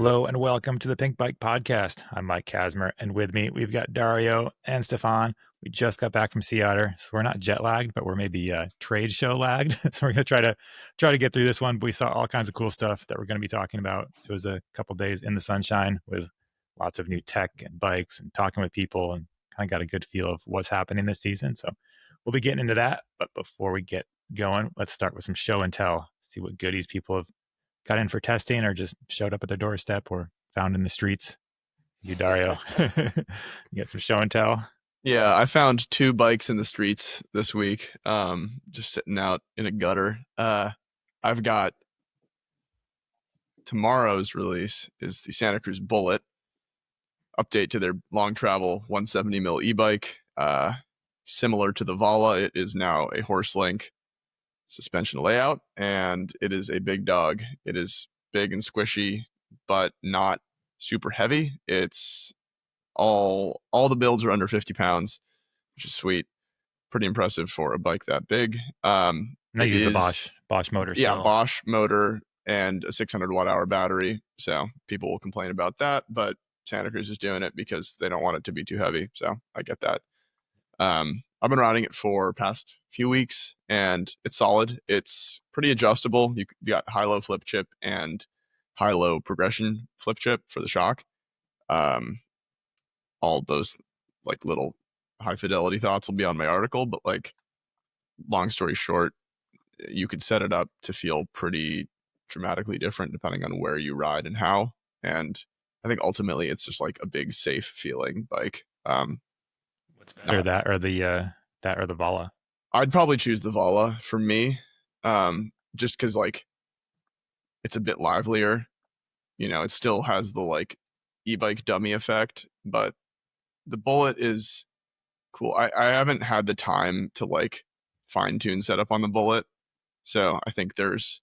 Hello and welcome to the Pinkbike podcast. I'm Mike Kasmer, and with me we've got Dario and Stefan. We just got back from Otter, so we're not jet lagged, but we're maybe trade show lagged. So we're gonna try to get through this one. But we saw all kinds of cool stuff that we're going to be talking about. It was a couple days in the sunshine with lots of new tech and bikes and talking with people, and kind of got a good feel of what's happening this season. So we'll be getting into that. But before we get going, let's start with some show and tell. See what goodies people have got in for testing or just showed up at their doorstep or found in the streets. You, Dario, you get some show and tell. Yeah, I found 2 bikes in the streets this week, just sitting out in a gutter. I've got tomorrow's release is the Santa Cruz Bullet, update to their long travel 170 mil e-bike. Similar to the Vala, it is now a horse link suspension layout, and it is a big dog. It is big and squishy, but not super heavy. It's all the builds are under 50 pounds, which is sweet. Pretty impressive for a bike that big. And they use the Bosch motor still. Yeah, Bosch motor and a 600 watt hour battery. So people will complain about that, but Santa Cruz is doing it because they don't want it to be too heavy. So I get that. I've been riding it for past few weeks and it's solid. It's pretty adjustable. You got high-low flip chip and high-low progression flip chip for the shock. All those like little high fidelity thoughts will be on my article, but like long story short, you could set it up to feel pretty dramatically different depending on where you ride and how. And I think ultimately it's just like a big safe feeling bike. What's better, that or the Vala? I'd probably choose the Vala for me, just because like it's a bit livelier. You know, it still has the like e-bike dummy effect, but the Bullet is cool. I haven't had the time to like fine tune setup on the Bullet, so I think there's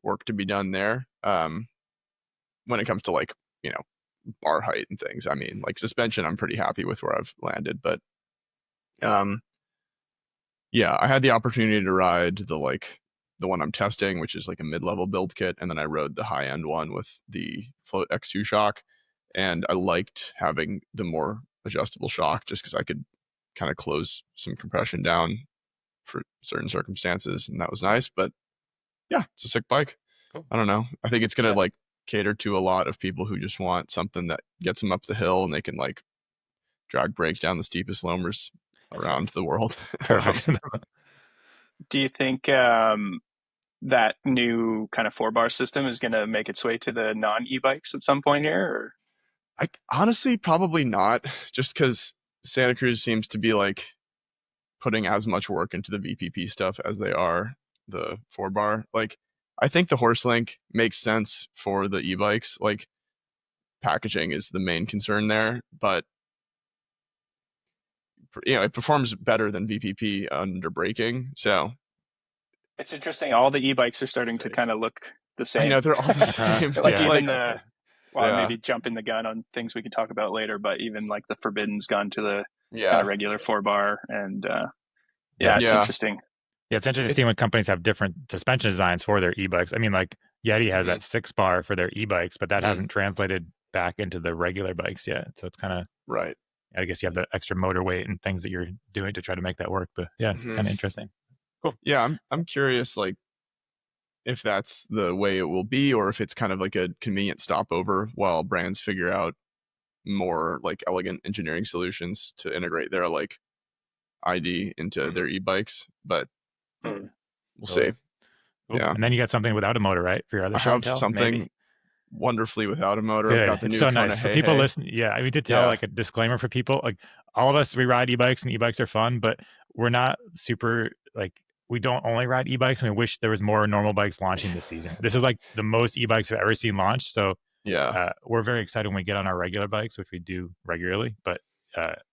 work to be done there. When it comes to like, you know, bar height and things. I mean, like suspension, I'm pretty happy with where I've landed, but yeah, I had the opportunity to ride the one I'm testing, which is like a mid-level build kit, and then I rode the high-end one with the Float X2 shock, and I liked having the more adjustable shock just because I could kind of close some compression down for certain circumstances, and that was nice. But yeah, it's a sick bike. Cool. I don't know. I think it's gonna like cater to a lot of people who just want something that gets them up the hill and they can like drag brake down the steepest loamers around the world. Perfect. Do you think that new kind of 4-bar system is going to make its way to the non-e-bikes at some point here? Or? I honestly probably not, just because Santa Cruz seems to be like putting as much work into the VPP stuff as they are the 4-bar. Like, I think the horse link makes sense for the e-bikes. Like, packaging is the main concern there, but you know, it performs better than VPP under braking. So it's interesting. All the e-bikes are starting to kind of look the same. I know they're all the same. Like It's even like, maybe jumping the gun on things we can talk about later, but even like the Forbidden's gone to the kind of regular 4-bar, and it's interesting. Yeah, it's interesting to see when companies have different suspension designs for their e-bikes. I mean, like Yeti has that 6-bar for their e-bikes, but that hasn't translated back into the regular bikes yet. So it's kind of right. I guess you have the extra motor weight and things that you're doing to try to make that work. But yeah, kind of interesting. Cool. Yeah, I'm curious, like, if that's the way it will be, or if it's kind of like a convenient stopover while brands figure out more like elegant engineering solutions to integrate their like ID into their e-bikes. But we'll see. Cool. Yeah, and then you got something without a motor, right? For your other I have something wonderfly without a motor. Good. I've got the it's new so kind nice of for people listening. Yeah, we did tell like a disclaimer for people. Like all of us, we ride e-bikes and e-bikes are fun, but we're not super like we don't only ride e-bikes. And we wish there was more normal bikes launching this season. This is like the most e-bikes I've ever seen launched. So we're very excited when we get on our regular bikes, which we do regularly. But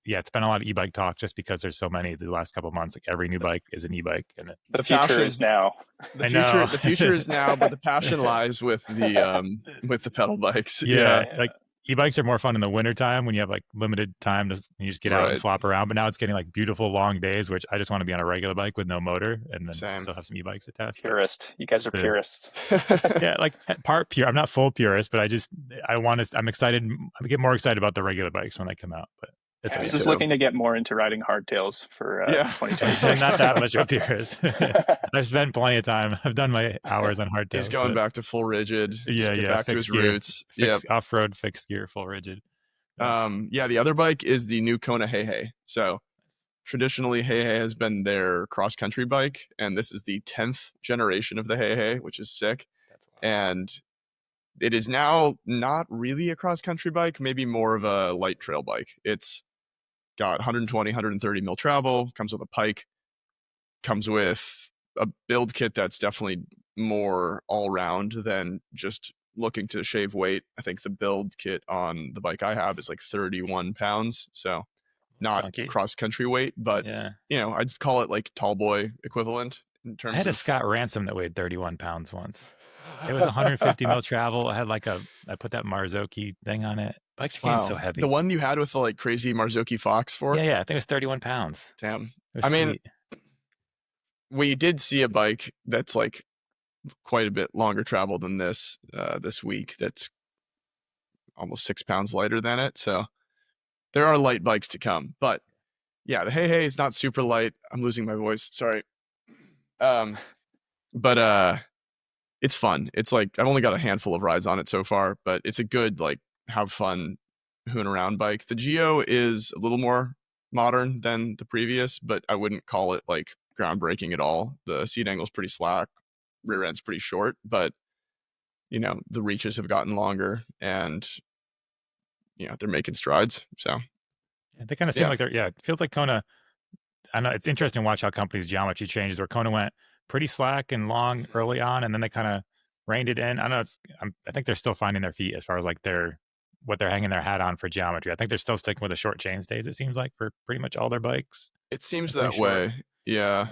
it's been a lot of e-bike talk just because there's so many the last couple of months. Like every new bike is an e-bike, and the future is now. The future is now, but the passion lies with the pedal bikes. Yeah, like e-bikes are more fun in the wintertime when you have like limited time to you just get out and slop around. But now it's getting like beautiful long days, which I just want to be on a regular bike with no motor and then still have some e-bikes attached. Purist. You guys are purists. Yeah, like part pure. I'm not full purist, but I'm excited. I get more excited about the regular bikes when they come out. But This is looking to get more into riding hardtails for 2026. Not that much of a purist. I've spent plenty of time. I've done my hours on hardtails. He's going back to full rigid. Back to his gear. roots. Off-road fixed gear, full rigid. The other bike is the new Kona Hey. So traditionally, Hey has been their cross-country bike, and this is the 10th generation of the Hey, which is sick. And it is now not really a cross-country bike, maybe more of a light trail bike. It's got 120, 130 mil travel, comes with a pike, comes with a build kit that's definitely more all-round than just looking to shave weight. I think the build kit on the bike I have is like 31 pounds, so not cross-country weight, but I'd call it like tall boy equivalent in terms. I had a Scott Ransom that weighed 31 pounds once. It was 150 mil travel. I had I put that Marzocchi thing on it. Bikes are getting so heavy. The one you had with the like crazy Marzocchi Fox fork? Yeah. I think it was 31 pounds. Damn. I mean, we did see a bike that's like quite a bit longer travel than this week. That's almost 6 pounds lighter than it. So there are light bikes to come. But yeah, the Hey is not super light. I'm losing my voice. Sorry. But it's fun. It's like I've only got a handful of rides on it so far, but it's a good like have fun hoon around bike. The Geo is a little more modern than the previous, but I wouldn't call it like groundbreaking at all. The seat angle's pretty slack, rear end's pretty short, but the reaches have gotten longer and they're making strides. So they kind of seem like it feels like Kona. I know it's interesting to watch how companies' geometry changes, where Kona went pretty slack and long early on, and then they kind of reined it in. I know I think they're still finding their feet as far as like what they're hanging their hat on for geometry. I think they're still sticking with the short chainstays, it seems like, for pretty much all their bikes. It seems that way. Yeah.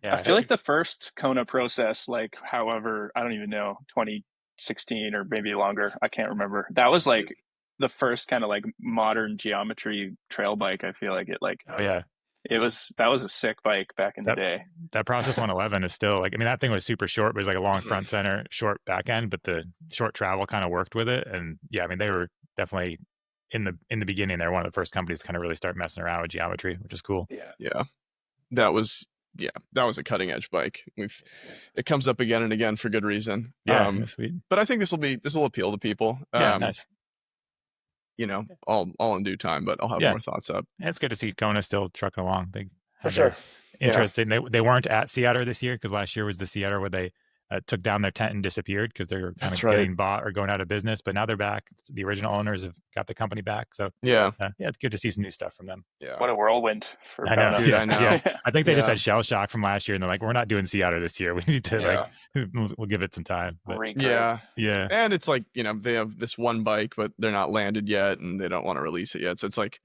I feel like the first Kona process, like however, I don't even know, 2016 or maybe longer, I can't remember. That was like the first kind of like modern geometry trail bike. I feel like it like that was a sick bike back in the day. That Process 111 is still like, I mean, that thing was super short, but it was like a long front center, short back end, but the short travel kind of worked with it. And I mean, they were definitely in the beginning, they're one of the first companies to kind of really start messing around with geometry, which is cool. Yeah. That was a cutting edge bike. It comes up again and again for good reason. Sweet. But I think this will appeal to people. Nice. All in due time, but I'll have more thoughts up. Yeah, it's good to see Kona still trucking along. For sure. Interesting. They weren't at Sea Otter this year because last year was the Sea Otter where they took down their tent and disappeared because they were kind of getting bought or going out of business. But now they're back. The original owners have got the company back. So it's good to see some new stuff from them. Yeah. What a whirlwind for I know. Dude, I know. Yeah. I think they just had shell shock from last year, and they're like, "We're not doing Sea Otter this year. We need to we'll give it some time." But, yeah. And it's like they have this one bike, but they're not landed yet, and they don't want to release it yet. So it's like,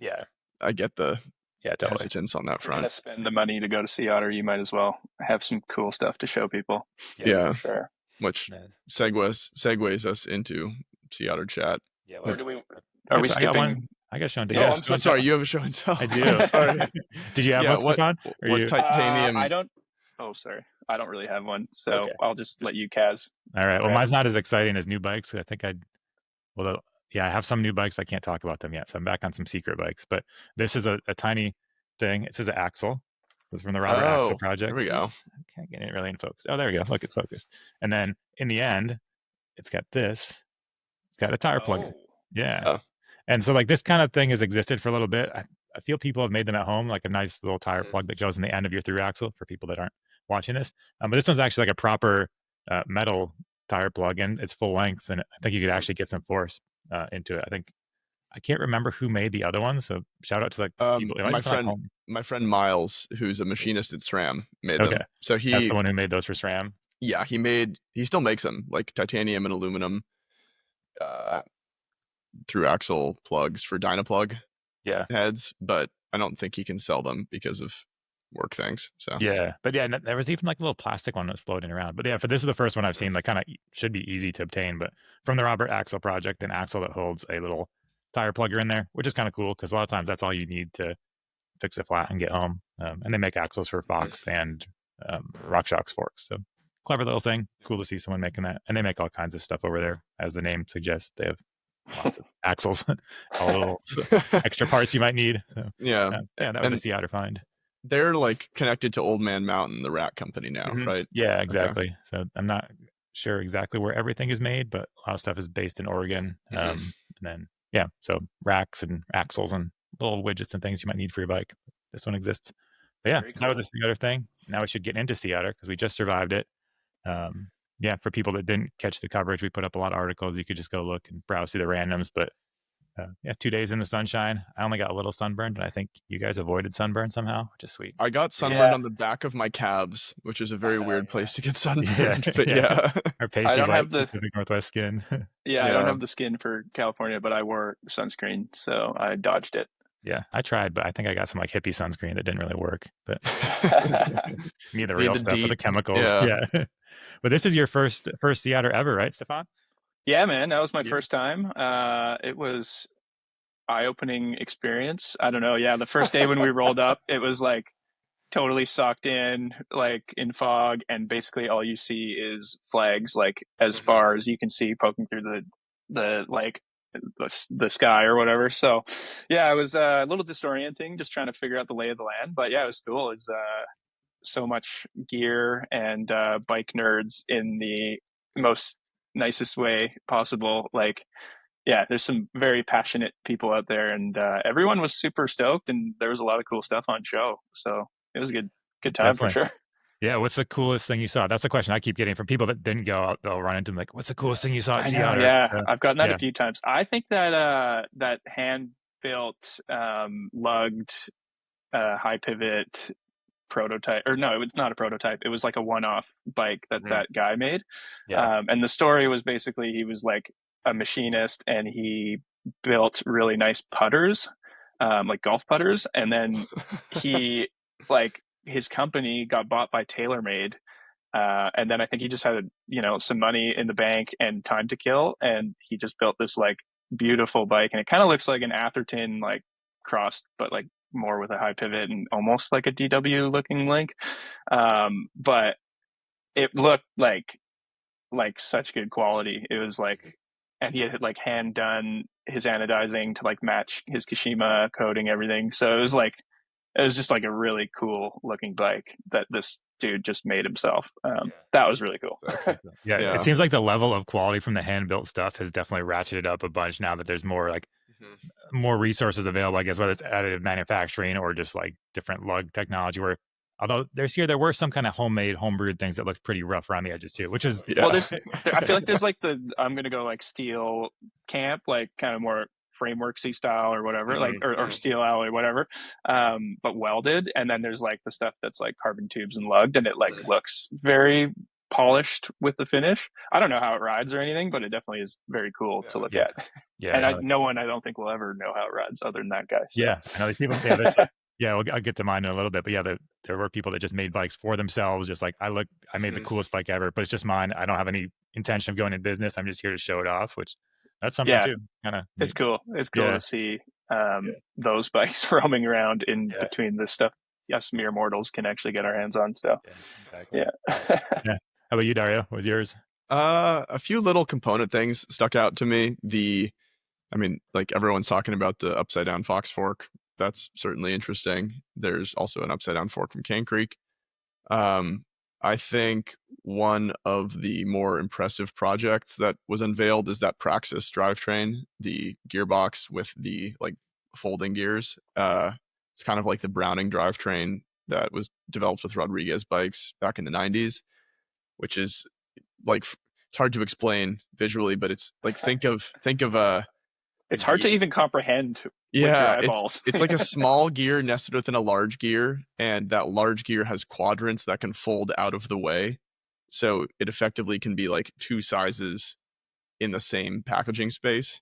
I get the hesitance on that front. If you're gonna spend the money to go to Sea Otter, you might as well have some cool stuff to show people. Yeah. For sure. Which segues us into Sea Otter chat. Yeah. Where do we? Are we skipping? I got show and tell. Oh, I'm so sorry. You have a show and tell. I do. Sorry. Did you have one, Stefan? What titanium? I don't. Oh, sorry. I don't really have one, so I'll just let you, Kaz. All right. Well, mine's not as exciting as new bikes. I think I have some new bikes, but I can't talk about them yet. So I'm back on some secret bikes. But this is a tiny thing. It says an axle. It's from the Robert Axle Project. There we go. I can't get it really in focus. Oh, there we go. Look, it's focused. And then in the end, it's got this. It's got a tire plug. Yeah. Oh. And so like this kind of thing has existed for a little bit. I feel people have made them at home, like a nice little tire plug that goes in the end of your through axle for people that aren't watching this. But this one's actually like a proper metal tire plug, and it's full length. And I think you could actually get some force into it. I can't remember who made the other one. So shout out to the people. My friend Miles, who's a machinist at SRAM, made them. So that's the one who made those for SRAM. Yeah, he still makes them, like titanium and aluminum through axle plugs for Dynaplug heads, but I don't think he can sell them because of work things. So yeah, but yeah, there was even like a little plastic one that was floating around. But yeah, for this is the first one I've seen, like kind of should be easy to obtain. But from the Robert Axle project, an axle that holds a little tire plugger in there, which is kind of cool because a lot of times that's all you need to fix a flat and get home. And they make axles for Fox and RockShox forks. So clever little thing. Cool to see someone making that. And they make all kinds of stuff over there, as the name suggests. They have lots of axles, all little extra parts you might need. So, yeah, that was a Sea Otter find. They're like connected to Old Man Mountain, the rat company now, right? Yeah, exactly. Okay. So I'm not sure exactly where everything is made, but a lot of stuff is based in Oregon. And then, yeah, so racks and axles and little widgets and things you might need for your bike. This one exists. But yeah, that was a Sea Otter thing. Now we should get into Sea Otter because we just survived it. Yeah, for people that didn't catch the coverage, we put up a lot of articles. You could just go look and browse through the randoms. But yeah, 2 days in the sunshine. I only got a little sunburned, and I think you guys avoided sunburn somehow, which is sweet. I got sunburned on the back of my calves, which is a very weird place to get sunburned. But our pasty white Pacific Northwest skin. I don't have the skin for California, but I wore sunscreen, so I dodged it. Yeah, I tried, but I think I got some like hippie sunscreen that didn't really work. But need the real stuff with the chemicals. Yeah. But this is your first Sea Otter ever, right, Stefan? Yeah, man, that was my first time. It was eye-opening experience. I don't know. Yeah, the first day when we rolled up, it was like totally socked in, like in fog, and basically all you see is flags, like as far as you can see, poking through the sky or whatever. So yeah, it was a little disorienting, just trying to figure out the lay of the land. But yeah, it was cool. It's so much gear and bike nerds in the most nicest way possible. Like, yeah, there's some very passionate people out there, and everyone was super stoked, and there was a lot of cool stuff on show. So it was a good time. Definitely. For sure. Yeah, what's the coolest thing you saw? That's the question I keep getting from people that didn't go. They'll run into them like, "What's the coolest thing you saw at Sea Otter?" Yeah, I've gotten that a few times. I think that that hand-built, lugged, high pivot prototype, or no, it was not a prototype. It was like a one-off bike that guy made. Yeah. And the story was basically he was like a machinist, and he built really nice putters, like golf putters, and then he like his company got bought by TaylorMade, and then I think he just had some money in the bank and time to kill, and he just built this like beautiful bike, and it kind of looks like an Atherton like crossed, but like more with a high pivot and almost like a DW looking link, but it looked like such good quality. It was like, and he had like hand done his anodizing to like match his Kashima coating, everything. So it was just like a really cool looking bike that this dude just made himself. That was really cool. Yeah, it seems like the level of quality from the hand built stuff has definitely ratcheted up a bunch now that there's more like more resources available, I guess, whether it's additive manufacturing or just like different lug technology, where although there were some kind of homebrewed things that looked pretty rough around the edges too, which is well, I feel like there's like I'm gonna go like steel camp, like kind of more frameworksy style or whatever, like or steel alloy, whatever, but welded. And then there's like the stuff that's like carbon tubes and lugged, and it like looks very polished with the finish. I don't know how it rides or anything, but it definitely is very cool to look at. Yeah, and no one I don't think will ever know how it rides other than that guy. So. Yeah, I know these people. Yeah, I'll get to mine in a little bit, but yeah, there were people that just made bikes for themselves. Just like I made the coolest bike ever, but it's just mine. I don't have any intention of going in business. I'm just here to show it off, which that's something too. Kind of, it's cool. It's cool to see those bikes roaming around in between the stuff us mere mortals can actually get our hands on. So, yeah. How about you, Dario? What was yours? A few little component things stuck out to me. Like everyone's talking about the upside down Fox fork. That's certainly interesting. There's also an upside down fork from Cane Creek. I think one of the more impressive projects that was unveiled is that Praxis drivetrain, the gearbox with the like folding gears. It's kind of like the Browning drivetrain that was developed with Rodriguez bikes back in the 90s, which is like, it's hard to explain visually, but it's like, think of it's hard to even comprehend. Yeah, it's like a small gear nested within a large gear, and that large gear has quadrants that can fold out of the way. So it effectively can be like two sizes in the same packaging space.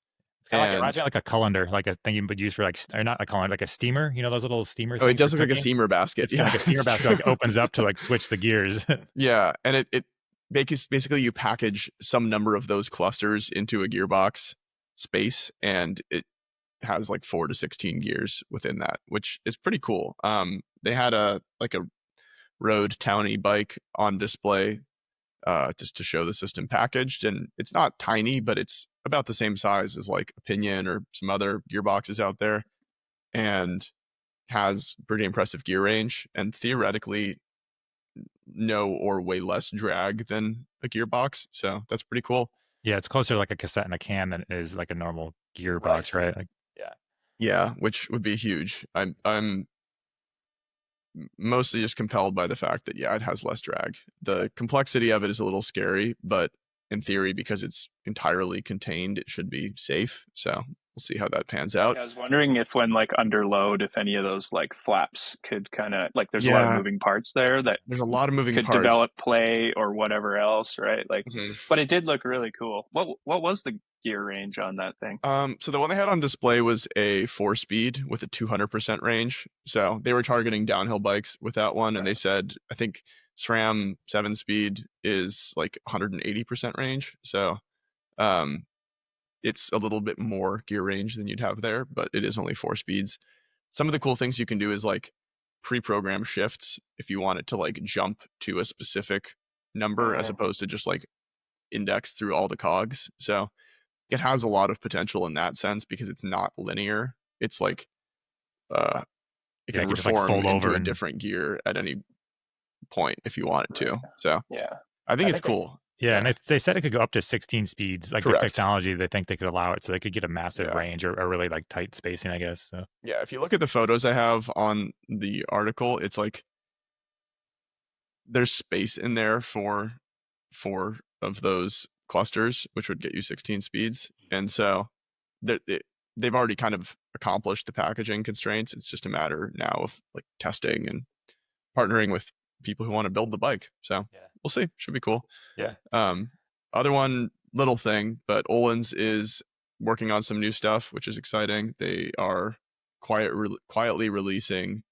Kind of like, it And reminds me of like a colander, like a thing you would use for like, or not a colander, like a steamer. You know those little steamer oh, it things for does look like a cooking? steamer basket. It's kind of like a steamer it's basket, true. like opens up to like switch the gears. Yeah, and it basically you package some number of those clusters into a gearbox space, and it has like 4 to 16 gears within that, which is pretty cool. They had a road towny bike on display just to show the system packaged, and it's not tiny, but it's about the same size as like a Pinion or some other gearboxes out there, and has pretty impressive gear range, and theoretically no or way less drag than a gearbox. So that's pretty cool. Yeah, it's closer to like a cassette and a can than it is like a normal gearbox, right? Like, yeah. Yeah, which would be huge. I'm mostly just compelled by the fact that yeah, it has less drag. The complexity of it is a little scary, but in theory, because it's entirely contained, it should be safe. So we'll see how that pans out. I was wondering if when like under load, if any of those like flaps could kind of like there's a lot of Yeah, moving parts there that there's a lot of moving could parts. develop play or whatever else, right? Like, Mhm. but it did look really cool. What was the gear range on that thing? So the one they had on display was a 4-speed with a 200% range. So they were targeting downhill bikes with that one, and they said I think SRAM 7-speed is like 180% range. So it's a little bit more gear range than you'd have there, but it is only 4 speeds. Some of the cool things you can do is like pre-program shifts if you want it to like jump to a specific number as opposed to just like index through all the cogs. So it has a lot of potential in that sense because it's not linear. It's like it Yeah, can it could just like reform fold into over a and different gear at any point if you want it to. So Yeah, I think it's cool. yeah, and they said it could go up to 16 speeds. Like the Correct. technology, they think they could allow it, so they could get a massive Yeah. range or really like tight spacing, I guess. So Yeah, if you look at the photos I have on the article, it's like there's space in there for 4 of those clusters, which would get you 16 speeds. And so they've already kind of accomplished the packaging constraints. It's just a matter now of like testing and partnering with people who want to build the bike. So yeah, we'll see. Should be cool. yeah, Other one little thing, but Olin's is working on some new stuff, which is exciting. They are quietly releasing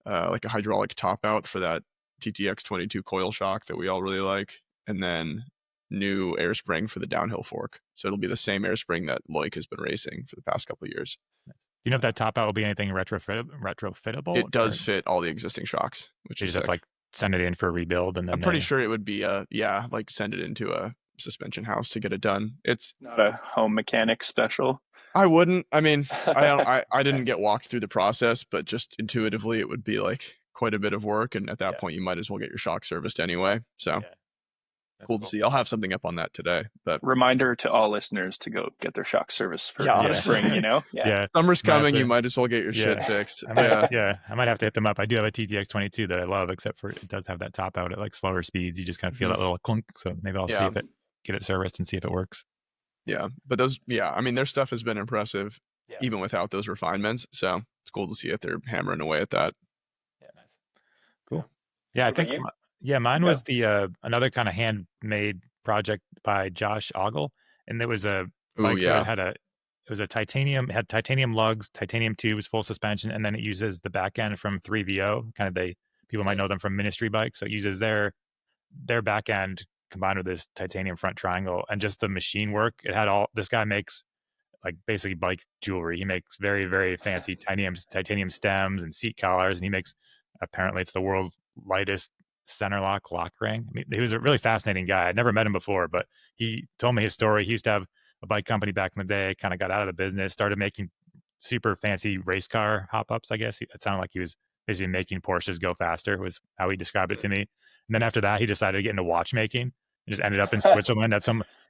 like a hydraulic top out for that TTX 22 coil shock that we all really like, and then new air spring for the downhill fork. So it'll be the same air spring that Loic has been racing for the past couple of years. Do you know if that top out will be anything retrofittable? It does fit all the existing shocks, which You is just have to sick. like send it in for a rebuild, and then I'm pretty sure it would be like send it into a suspension house to get it done. It's not a home mechanic special. I wouldn't. I mean, I didn't get walked through the process, but just intuitively, it would be like quite a bit of work. And at that point, you might as well get your shock serviced anyway. So cool to see. I'll have something up on that today. But reminder to all listeners to go get their shock service for honestly. spring. You know, summer's coming. You might as well get your shit fixed. I might have to hit them up. I do have a TTX 22 that I love, except for it does have that top out at like slower speeds. You just kind of feel that little clunk. So maybe I'll see if get it serviced and see if it works. Yeah, but those, I mean, their stuff has been impressive, even without those refinements. So it's cool to see it. They're hammering away at that. Yeah, nice, cool. Yeah, I think mine was the another kind of handmade project by Josh Ogle, and there was a bike that it was a titanium, had titanium lugs, titanium tubes, full suspension, and then it uses the back end from 3VO. Kind of people might know them from Ministry Bike, so it uses their back end combined with this titanium front triangle, and just the machine work. It had this guy makes like basically bike jewelry. He makes very, very fancy titanium stems and seat collars, and he makes, apparently it's the world's lightest center lock ring. I mean, he was a really fascinating guy. I'd never met him before, but he told me his story. He used to have a bike company back in the day, kind of got out of the business, started making super fancy race car hop-ups, I guess. It sounded like he was basically making Porsches go faster, was how he described it to me. And then after that, he decided to get into watchmaking and just ended up in Switzerland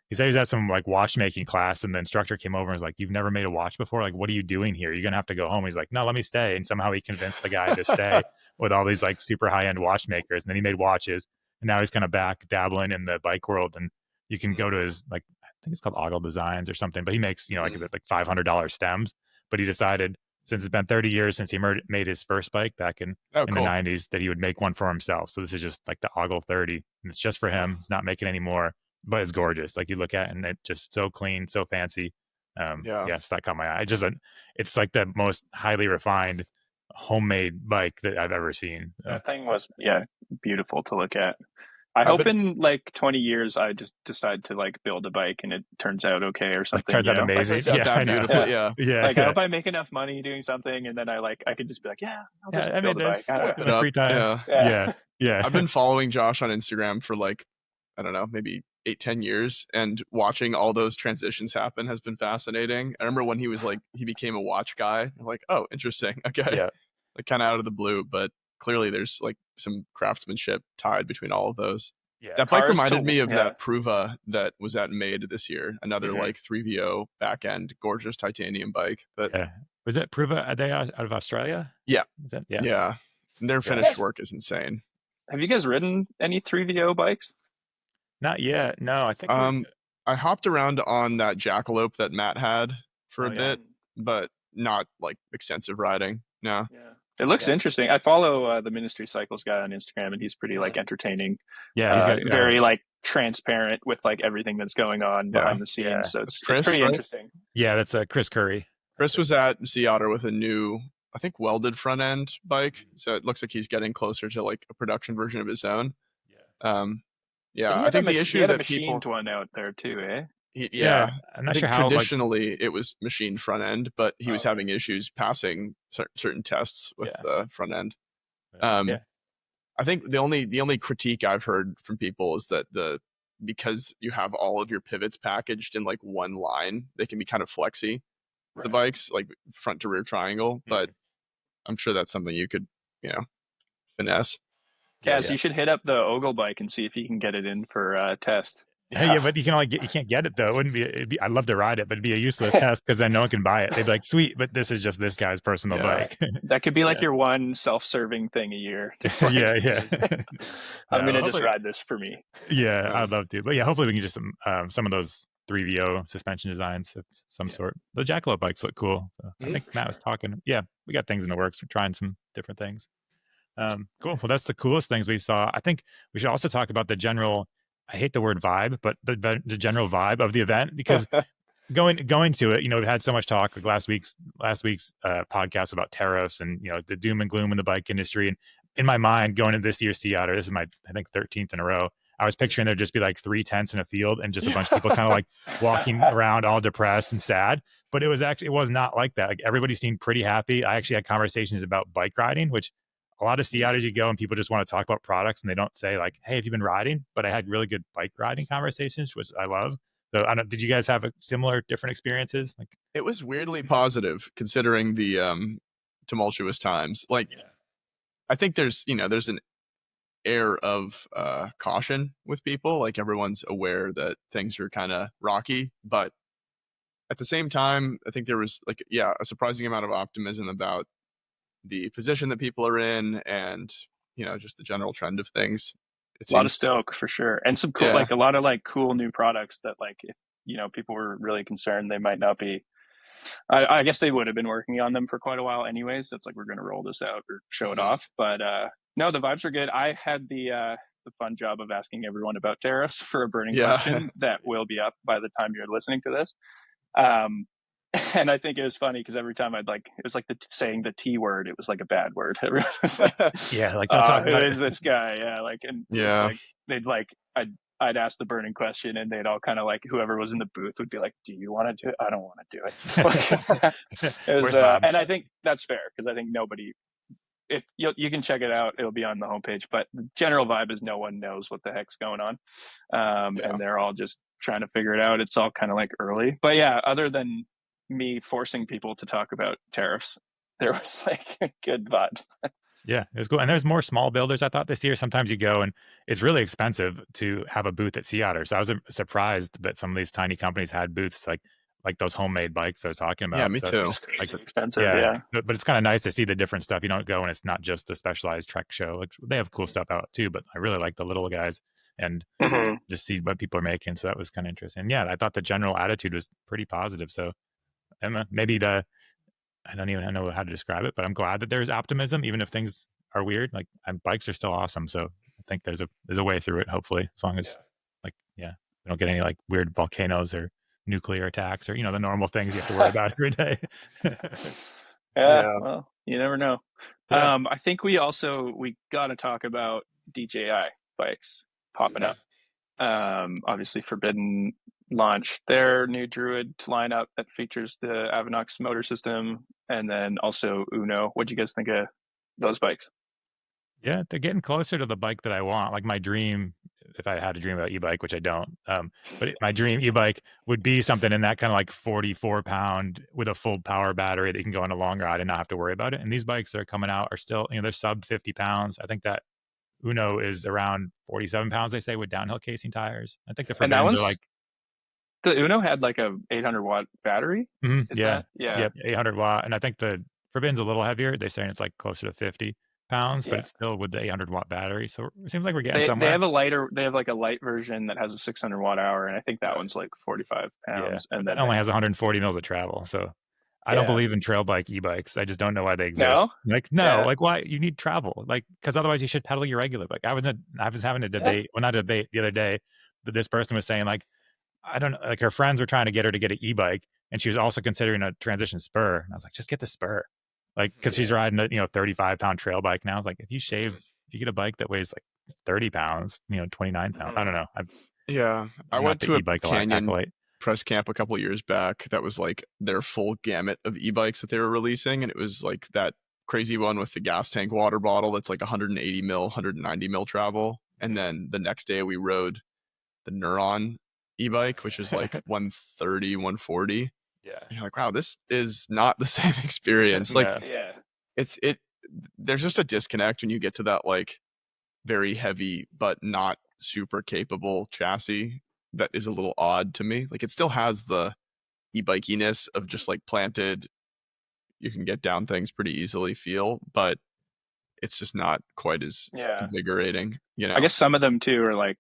he said he was at some like watchmaking class, and the instructor came over and was like, "You've never made a watch before? Like, what are you doing here? You're going to have to go home." He's like, "No, let me stay." And somehow he convinced the guy to stay with all these like super high-end watchmakers. And then he made watches, and now he's kind of back dabbling in the bike world. And you can go to his, like, I think it's called Ogle Designs or something, but he makes, like $500 stems. But he decided, since it's been 30 years since he made his first bike back in the 90s, that he would make one for himself. So this is just like the Ogle 30, and it's just for him. He's not making any more, but it's gorgeous. Like, you look at it and it's just so clean, so fancy. Yes, that caught my eye. It's like the most highly refined homemade bike that I've ever seen. That thing was beautiful to look at. I I've hope been in like 20 years I just decide to like build a bike and it turns out okay or Like something, turns out Like, amazing. turns out I that know. beautiful. Yeah. Yeah. like I hope I make enough money doing something and then I could just be like, I'll just I build made a bike. this. I don't Whip know. it up. Free time. Yeah. Yeah. I've been following Josh on Instagram for like, I don't know, maybe 8-10 years, and watching all those transitions happen has been fascinating. I remember when he became a watch guy. I'm like, oh, interesting. Okay. Yeah. Like kind of out of the blue, but clearly there's like some craftsmanship tied between all of those. Yeah. That bike Cars reminded to- me of yeah. that Pruva that was at Made this year. Another Mhm. like 3VO back end, gorgeous titanium bike. But Yeah. Was it Pruva? Are they out of Australia? Yeah. Is that, yeah, their finished work is insane. Have you guys ridden any 3VO bikes? Not yet. No, I think. I hopped around on that Jackalope that Matt had for a bit, but not like extensive riding. No. Yeah. It looks interesting. I follow the Ministry Cycles guy on Instagram, and he's pretty like entertaining. Yeah, he's got very like transparent with like everything that's going on behind the scenes. Yeah. So That's it's Chris, pretty right? interesting. Yeah, that's Chris Curry. Chris was at Sea Otter with a new, I think, welded front end bike. So it looks like he's getting closer to like a production version of his own. Yeah. I think the issue that that machined people, one out there too, eh? I'm not sure how. Traditionally, it was machined front end, but he was having issues passing certain tests with the front end. I think the only critique I've heard from people is that because you have all of your pivots packaged in like one line, they can be kind of flexy. Right. The bikes, like front to rear triangle, but I'm sure that's something you could, finesse. Kaz, you should hit up the Ogle bike and see if you can get it in for test. Yeah, but you can't get it though. It wouldn't be. I'd love to ride it, but it'd be a useless test because then no one can buy it. They'd be like, "Sweet, but this is just this guy's personal bike." That could be like your one self-serving thing a year. Just like, I'm gonna just ride this for me. Yeah, I'd love to. But yeah, hopefully we can just some of those 3VO suspension designs of some sort. The Jackalope bikes look cool. So I think Matt was talking. Yeah, we got things in the works. We're trying some different things. Cool. Well, that's the coolest things we saw. I think we should also talk about the general. I hate the word vibe, but the general vibe of the event, because going to it, we've had so much talk like last week's podcast about tariffs and the doom and gloom in the bike industry. And in my mind, going into this year's Sea Otter, this is my 13th in a row. I was picturing there'd just be like 3 tents in a field and just a bunch of people kind of like walking around all depressed and sad. But it was not like that. Like everybody seemed pretty happy. I actually had conversations about bike riding, which a lot of Sea Otters you go and people just want to talk about products and they don't say like, "Hey, have you been riding?" But I had really good bike riding conversations, which I love. So did you guys have different experiences? Like, it was weirdly positive considering the tumultuous times. Like, I think there's an air of caution with people. Like everyone's aware that things are kind of rocky, but at the same time, I think there was a surprising amount of optimism about the position that people are in and just the general trend of things. A lot of stoke for sure, and some cool like a lot of like cool new products that like if people were really concerned they might not be. I guess they would have been working on them for quite a while anyways. It's like we're going to roll this out or show it off, but no, the vibes are good. I had the fun job of asking everyone about tariffs for a burning question that will be up by the time you're listening to this. And I think it was funny because every time it was like saying the T word, it was like a bad word. Everyone was like, don't talk who is this guy? I'd ask the burning question and they'd all kind of like, whoever was in the booth would be like, "Do you want to do it?" "I don't want to do it." It was, and I think that's fair because I think nobody, if you can check it out, it'll be on the homepage, but the general vibe is no one knows what the heck's going on. And they're all just trying to figure it out. It's all kind of like early, but yeah, other than me forcing people to talk about tariffs, there was like good vibes. Yeah, it was cool. And there's more small builders, I thought, this year. Sometimes you go and it's really expensive to have a booth at Sea Otter. So I was surprised that some of these tiny companies had booths like those homemade bikes I was talking about. Yeah, me too. It's crazy expensive, yeah. But it's kind of nice to see the different stuff. You don't go and it's not just the specialized Trek show. Like, they have cool stuff out too, but I really like the little guys and just see what people are making. So that was kind of interesting. Yeah, I thought the general attitude was pretty positive. So maybe I don't even know how to describe it, but I'm glad that there's optimism, even if things are weird. Like, bikes are still awesome. So I think there's a way through it, hopefully, as long as we don't get any like weird volcanoes or nuclear attacks or, the normal things you have to worry about every day. Yeah. Well, you never know. Yeah. I think we got to talk about DJI bikes popping up. Obviously, Forbidden launched their new Druid lineup that features the Avinox motor system, and then also Uno. What do you guys think of those bikes? Yeah, they're getting closer to the bike that I want. Like my dream, if I had a dream about e-bike, which I don't, my dream e-bike would be something in that kind of like 44-pound with a full power battery that you can go on a long ride and not have to worry about it. And these bikes that are coming out are still, they're sub 50 pounds. I think that Uno is around 47 pounds, they say, with downhill casing tires. I think the And that Forbiddens are one's like, the Uno had like a 800-watt battery. yeah, Yeah, 800 watt. And I think the Forbidden's a little heavier. They're saying it's like closer to 50 pounds, but yeah. it's still with the 800-watt battery. So it seems like we're getting They somewhere. have like a light version that has a 600-watt-hour, and I think that one's like 45 Yeah, pounds. but And that then only has 140 mils of travel. So I don't believe in trail bike e-bikes. I just don't know why they exist. no, Like, no, yeah, like why you need travel? Like, because otherwise you should pedal your regular bike. I was having a debate, well, not a debate the other day, that this person was saying like, I don't know, like her friends were trying to get her to get an e-bike, and she was also considering a transition spur. And I was like, just get the spur, like, because she's riding a 35-pound trail bike now. I was like, if you get a bike that weighs like 30 pounds, 29 pounds, I don't know. I I'm went not the to a e-bike Canyon acolyte. press camp a couple years back that was like their full gamut of e-bikes that they were releasing, and it was like that crazy one with the gas tank water bottle that's like 180 mil 190 mil travel, and then the next day we rode the Neuron e-bike, which is like 130 140. Yeah, and you're like, wow, this is not the same experience. Like, yeah. There's just a disconnect when you get to that like very heavy but not super capable chassis that is a little odd to me. Like, it still has the e-bikiness of just like planted, you can get down things pretty easily feel, but it's just not quite as invigorating, I guess some of them too are like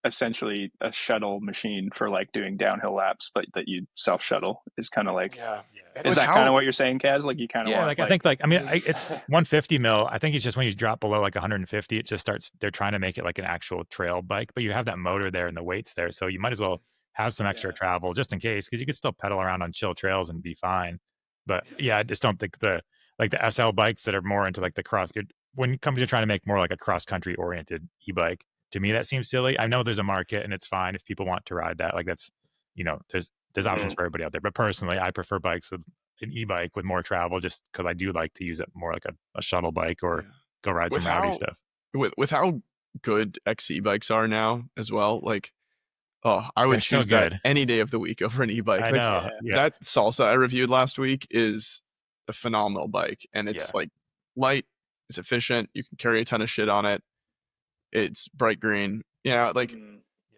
essentially a shuttle machine for like doing downhill laps, but that you self shuttle is kind of like, is that kind of what you're saying, Kaz? Like you kind of want, like I think like, I mean, it's 150 mil. I think it's just when you drop below like 150, it just starts, they're trying to make it like an actual trail bike, but you have that motor there and the weight's there. So you might as well have some extra travel just in case, because you could still pedal around on chill trails and be fine. But yeah, I just don't think the SL bikes that are more into like the cross, when companies are trying to make more like a cross country oriented e-bike, to me that seems silly. I know there's a market and it's fine if people want to ride that. Like that's, there's options for everybody out there. But personally, I prefer bikes with an e-bike with more travel, just because I do like to use it more like a shuttle bike or go ride some rowdy stuff. With how good XC bikes are now as well, like, I would choose that any day of the week over an e-bike. I like, know. That Salsa I reviewed last week is a phenomenal bike, and it's like light, it's efficient, you can carry a ton of shit on it, it's bright green. Like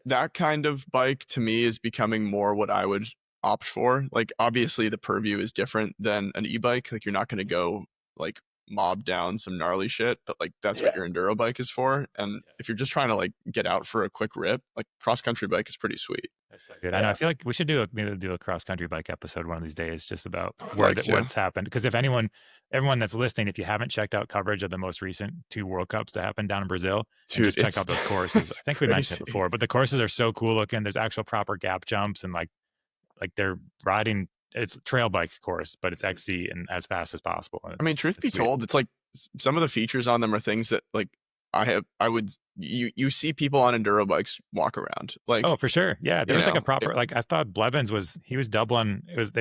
that kind of bike to me is becoming more what I would opt for. Like, obviously the purview is different than an e-bike. Like, you're not going to go like mob down some gnarly shit, but like that's what your enduro bike is for. And if you're just trying to like get out for a quick rip, like cross country bike is pretty sweet. That's so good. I know. I feel like we should maybe do a cross country bike episode one of these days, just about what's happened. Because if everyone that's listening, if you haven't checked out coverage of the most recent 2 World Cups that happened down in Brazil, just check out those courses. I think we mentioned it before, but the courses are so cool looking. There's actual proper gap jumps, and like they're riding. It's a trail bike course, but it's XC and as fast as possible. I mean, truth be told, it's like some of the features on them are things that like you see people on enduro bikes walk around. Like, oh, for sure. Yeah. There was like a proper, like I thought Blevins he was doubling. It was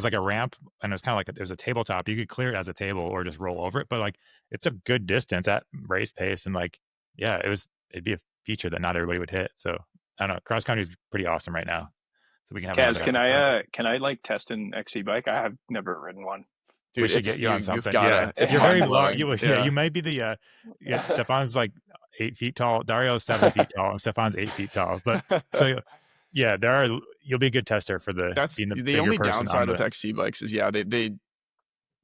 like a ramp, and it was kind of like it was a tabletop. You could clear it as a table or just roll over it. But like, it's a good distance at race pace. And like, yeah, it'd be a feature that not everybody would hit. So I don't know. Cross country is pretty awesome right now. So we can have Kaz, can I like test an XC bike? I have never ridden one. Dude, we should get you on something. It's you're very long. You might be the Stefan's like 8 feet tall. Dario's 7 feet tall, and Stefan's 8 feet tall. But so you'll be a good tester for the only downside with XC bikes is they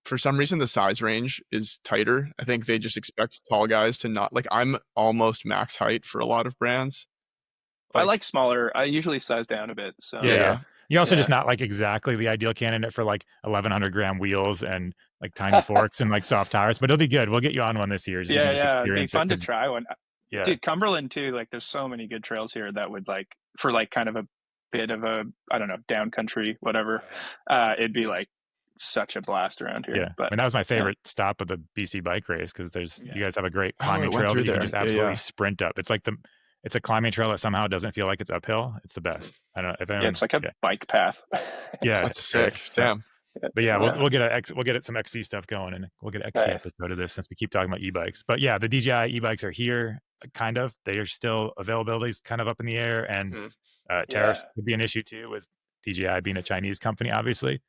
for some reason the size range is tighter. I think they just expect tall guys to not, like, I'm almost max height for a lot of brands. I like smaller. I usually size down a bit. So You're also just not like exactly the ideal candidate for like 1,100 gram wheels and like tiny forks and like soft tires, but it'll be good. We'll get you on one this year. It'd be fun to try one. Dude, Cumberland too. Like, there's so many good trails here that would like, for like kind of a bit of a, I don't know, down country, whatever, it'd be like such a blast around here. Yeah, But that was my favorite stop of the BC bike race, because you guys have a great climbing it went trail through that you can there. just absolutely Yeah. sprint up. It's a climbing trail that somehow doesn't feel like it's uphill. It's the best. I don't know if anyone, it's like a bike path. Yeah, That's it's great. sick. Damn. But yeah, we'll get some XC stuff going, and we'll get an XC episode of this since we keep talking about e-bikes. But yeah, the DJI e-bikes are here, kind of. They are still, availability is kind of up in the air, and tariffs would be an issue too, with DJI being a Chinese company, obviously.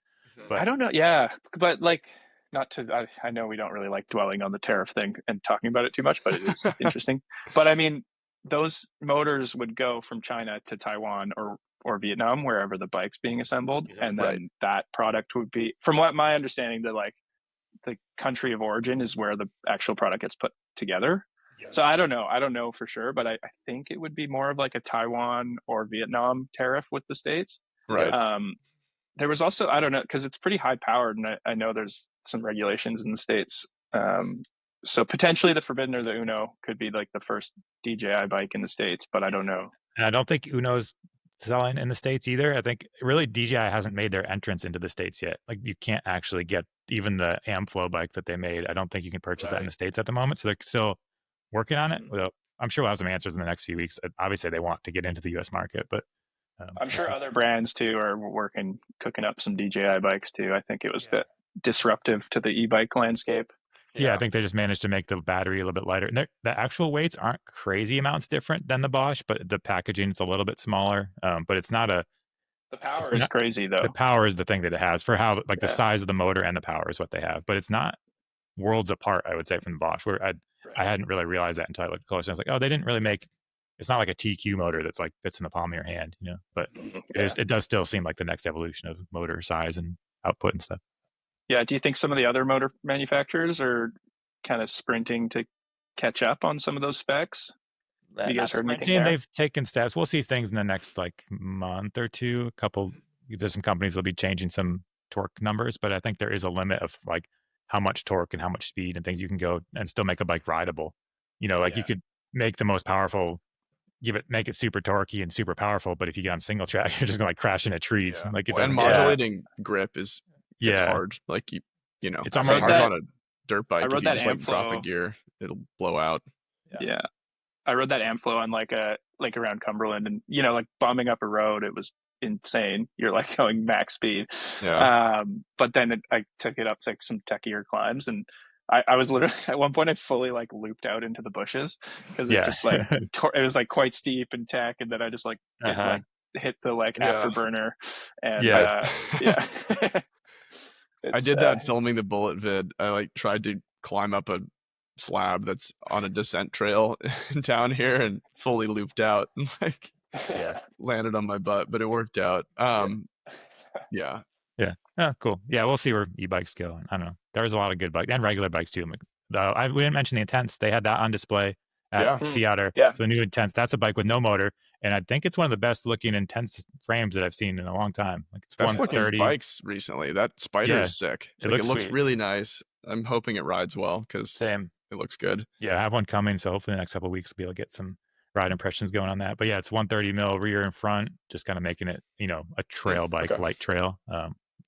But I don't know. Yeah, but like, not to. I know we don't really like dwelling on the tariff thing and talking about it too much, but it is interesting. But I mean, those motors would go from China to Taiwan or Vietnam, wherever the bike's being assembled, and then that product would be, from what my understanding, the country of origin is where the actual product gets put together. So I don't know for sure, but I think it would be more of like a Taiwan or Vietnam tariff with the States. Right. There was also, I don't know, because it's pretty high powered, and I know there's some regulations in the States. So potentially the Forbidden or the Uno could be like the first DJI bike in the States, but I don't know. And I don't think Uno's selling in the States either. I think really DJI hasn't made their entrance into the States yet. Like, you can't actually get even the Amflow bike that they made. I don't think you can purchase that in the States at the moment. So they're still working on it. Well, I'm sure we'll have some answers in the next few weeks. Obviously, they want to get into the US market, but I'm sure other brands too are cooking up some DJI bikes too. I think it was a bit disruptive to the e-bike landscape. Yeah, I think they just managed to make the battery a little bit lighter. And the actual weights aren't crazy amounts different than the Bosch, but the packaging is a little bit smaller. But it's not a... The power is crazy, though. The power is the thing that it has for how, like, the size of the motor and the power is what they have. But it's not worlds apart, I would say, from the Bosch, where I hadn't really realized that until I looked closer. I was like, oh, they didn't really make... It's not like a TQ motor that's like fits in the palm of your hand, you know. But it does still seem like the next evolution of motor size and output and stuff. Yeah. Do you think some of the other motor manufacturers are kind of sprinting to catch up on some of those specs? You guys heard anything there? They've taken steps. We'll see things in the next like month or two. There's some companies that'll be changing some torque numbers, but I think there is a limit of like how much torque and how much speed and things you can go and still make a bike rideable. You know, like you could make the most powerful, make it super torquey and super powerful, but if you get on single track, you're just gonna like crash into trees. Yeah. Like, and modulating grip is hard. Like you know, it's almost hard on a dirt bike. If you that just like drop a gear, it'll blow out. Yeah. I rode that Amflow on like around Cumberland, and you know, like bombing up a road, it was insane. You're like going max speed. Yeah. But then I took it up to like some techier climbs, and I was literally at one point I fully like looped out into the bushes because it just like it was like quite steep and tech, and then I just like hit the like afterburner, and I did that filming the bullet vid. I like tried to climb up a slab that's on a descent trail in town here and fully looped out and like landed on my butt, but it worked out. Yeah. Oh, cool. Yeah, we'll see where e-bikes go. I don't know. There's a lot of good bikes and regular bikes too. We didn't mention the Intense. They had that on display at Sea Otter. Yeah. So the new Intense, that's a bike with no motor, and I think it's one of the best looking Intense frames that I've seen in a long time. Like, it's best 130 looking bikes recently. That Spider is sick. It looks sweet. really nice. I'm hoping it rides well because it looks good. Yeah, I have one coming, so hopefully the next couple of weeks we'll be able to get some ride impressions going on that. But yeah, it's 130 mil rear and front, just kind of making it, you know, a trail bike, light trail.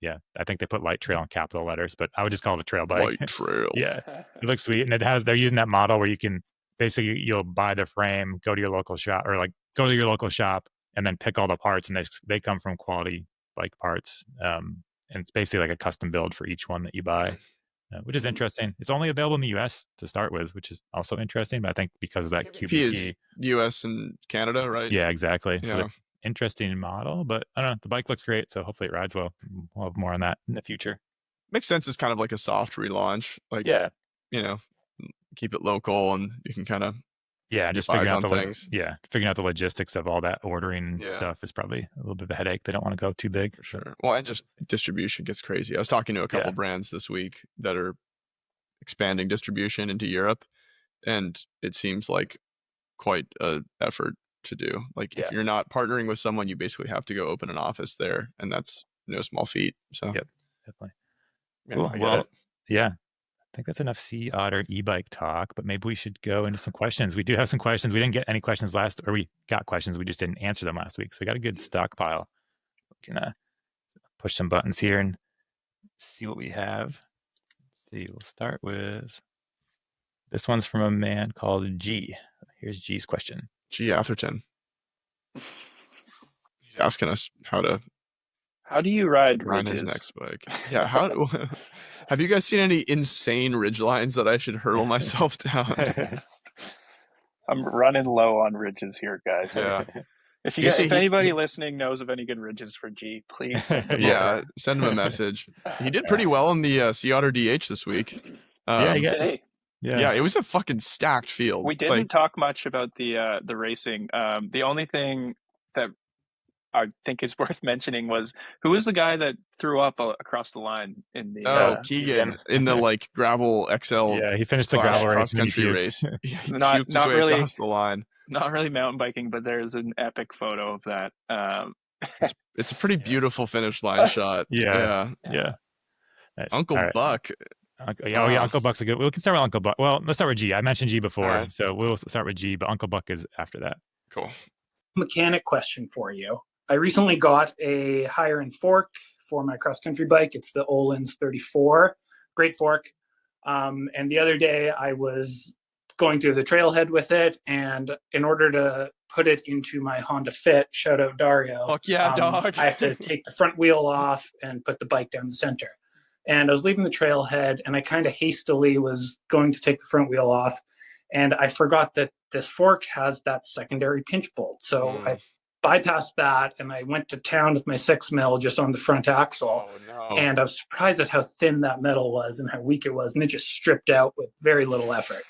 Yeah, I think they put light trail in capital letters, but I would just call it a trail bike. Light trail. Yeah, it looks sweet, and they're using that model where you can basically, you'll buy the frame, go to your local shop, or like go to your local shop and then pick all the parts, and they come from quality bike parts, and it's basically like a custom build for each one that you buy, which is interesting. It's only available in the US to start with, which is also interesting, but I think because of that QBT is US and Canada, right? Yeah, exactly. So interesting model, but I don't know, the bike looks great, so hopefully it rides well. We'll have more on that in the future. Makes sense. It's kind of like a soft relaunch, like you know, keep it local, and you can kind of just figuring out the logistics of all that ordering stuff is probably a little bit of a headache. They don't want to go too big. For sure. Well, and just distribution gets crazy. I was talking to a couple brands this week that are expanding distribution into Europe, and it seems like quite a effort to do. Like if you're not partnering with someone, you basically have to go open an office there, and that's no small feat. So definitely. Cool. Well, think that's enough Sea Otter e-bike talk, but maybe we should go into some questions. We do have some questions. We didn't get any questions we got questions. We just didn't answer them last week. So we got a good stockpile. We can push some buttons here and see what we have. Let's see, we'll start with, this one's from a man called G. Here's G's question. G. Atherton. He's asking us how do you ride his next bike. Yeah, have you guys seen any insane ridge lines that I should hurl myself down? I'm running low on ridges here, guys. Yeah. If anybody listening knows of any good ridges for G, please send them send him a message. He did pretty well in the Sea Otter DH this week. Yeah, it was a fucking stacked field. We didn't talk much about the racing. The only thing that I think is worth mentioning was, who was the guy that threw up across the line in the Keegan in the like gravel XL. Yeah, he finished the gravel race, country race. not really across the line. Not really mountain biking, but there's an epic photo of that. It's a pretty beautiful finish line shot. Yeah. Nice. Uncle Buck. Uncle Buck's a good. We can start with Uncle Buck. Well, let's start with G. I mentioned G before, so we'll start with G, but Uncle Buck is after that. Cool. Mechanic question for you. I recently got a higher end fork for my cross country bike. It's the Öhlins 34. Great fork. And the other day I was going through the trailhead with it, and in order to put it into my Honda Fit, shout out Dario. Fuck yeah, dog. I have to take the front wheel off and put the bike down the center. And I was leaving the trailhead, and I kind of hastily was going to take the front wheel off, and I forgot that this fork has that secondary pinch bolt. So I bypassed that, and I went to town with my 6 mil just on the front axle. And I was surprised at how thin that metal was and how weak it was, and it just stripped out with very little effort.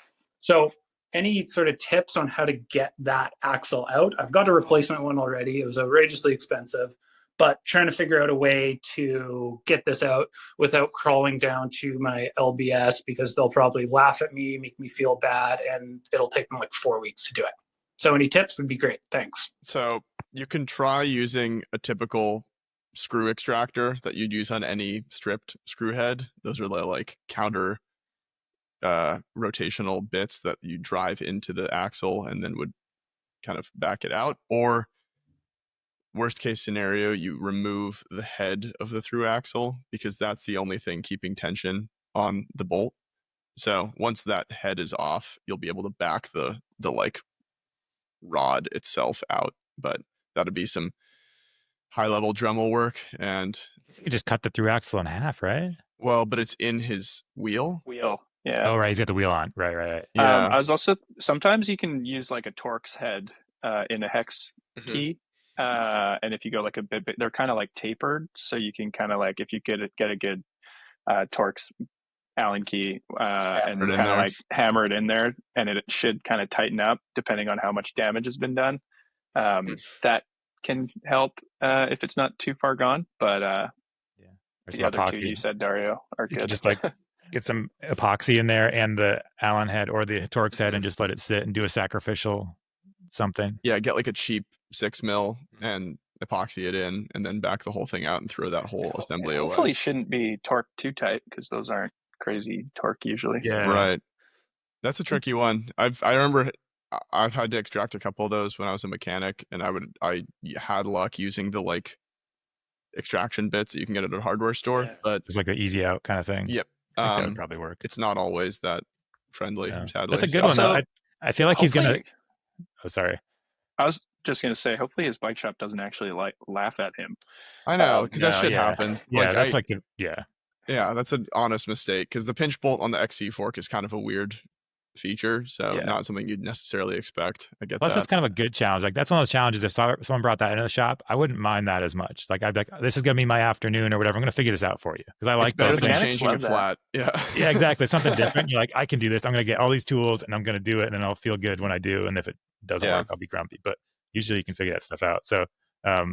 So any sort of tips on how to get that axle out? I've got a replacement one already. It was outrageously expensive, but trying to figure out a way to get this out without crawling down to my LBS, because they'll probably laugh at me, make me feel bad, and it'll take them like 4 weeks to do it. So any tips would be great. Thanks. So you can try using a typical screw extractor that you'd use on any stripped screw head. Those are the like counter rotational bits that you drive into the axle and then would kind of back it out. Or worst case scenario, you remove the head of the through axle, because that's the only thing keeping tension on the bolt. So once that head is off, you'll be able to back the like rod itself out. But that'd be some high level Dremel work. And you just cut the through axle in half, right? Well, but it's in his wheel. Yeah. Oh, right. He's got the wheel on. Right. Yeah. I was also, sometimes you can use like a Torx head in a hex key. And if you go like a bit, they're kind of like tapered. So you can kind of like, if you get a good Torx Allen key and kind of like hammer it in there, and it should kind of tighten up depending on how much damage has been done. That can help if it's not too far gone. But the other two you said, Dario, are good. Just like get some epoxy in there and the Allen head or the Torx head and just let it sit and do a sacrificial something. Yeah, get like a cheap 6 mil and epoxy it in, and then back the whole thing out and throw that whole assembly away. Hopefully shouldn't be torqued too tight, because those aren't crazy torque usually. Yeah, right. That's a tricky one. I remember I've had to extract a couple of those when I was a mechanic, and I had luck using the like extraction bits that you can get at a hardware store, but it's like the easy out kind of thing. Yep. That would probably work. It's not always that friendly, sadly. That's a good one though. I feel like he's gonna. Oh, sorry. I was just gonna say, hopefully his bike shop doesn't actually like laugh at him. I know, because that shit happens. Yeah, like, that's yeah, that's an honest mistake, because the pinch bolt on the XC fork is kind of a weird feature, so not something you'd necessarily expect. I get Plus, that. that's kind of a good challenge. Like, that's one of those challenges. If someone brought that into the shop, I wouldn't mind that as much. Like, I'd be like, this is going to be my afternoon or whatever. I'm going to figure this out for you, because I like better those than things. changing it flat. Yeah, yeah, exactly. Something different. You're like, I can do this. I'm going to get all these tools and I'm going to do it, and then I'll feel good when I do. And if it doesn't work, I'll be grumpy. But usually you can figure that stuff out. So, I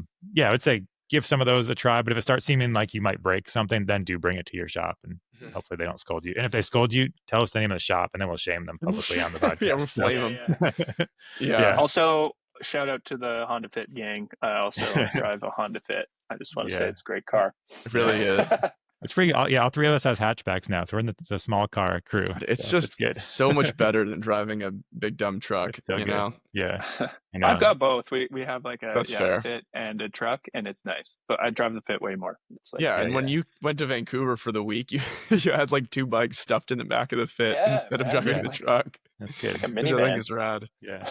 would say give some of those a try. But if it starts seeming like you might break something, then do bring it to your shop, and hopefully they don't scold you. And if they scold you, tell us the name of the shop, and then we'll shame them publicly on the podcast. Yeah, we'll flame them. Also, shout out to the Honda Fit gang. I also drive a Honda Fit. I just want to say it's a great car. It really is. It's pretty. All three of us has hatchbacks now, so we're in the small car crew. It's so just it's good. so much better than driving a big dumb truck. It's so you good. know, Yeah. I've got both. We have like a That's fair. Fit and a truck, and it's nice. But I drive the Fit way more. It's like, and when you went to Vancouver for the week, you you had like 2 bikes stuffed in the back of the Fit instead of driving the truck. That's good. Like a Which I minivan. think is rad. Yeah.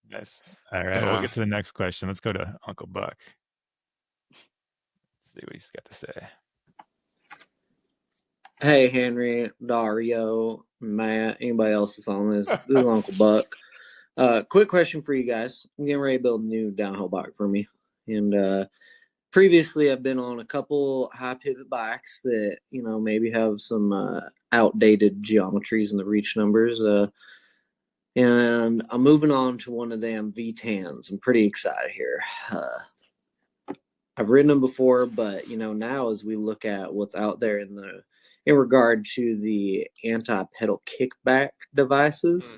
Nice. All right, we'll get to the next question. Let's go to Uncle Buck. Let's see what he's got to say. Hey, Henry, Dario, Matt, anybody else that's on this? This is Uncle Buck. Quick question for you guys. I'm getting ready to build a new downhill bike for me. And previously, I've been on a couple high pivot bikes that, maybe have some outdated geometries in the reach numbers. And I'm moving on to one of them V10s. I'm pretty excited here. I've ridden them before, but, now as we look at what's out there in regard to the anti-pedal kickback devices.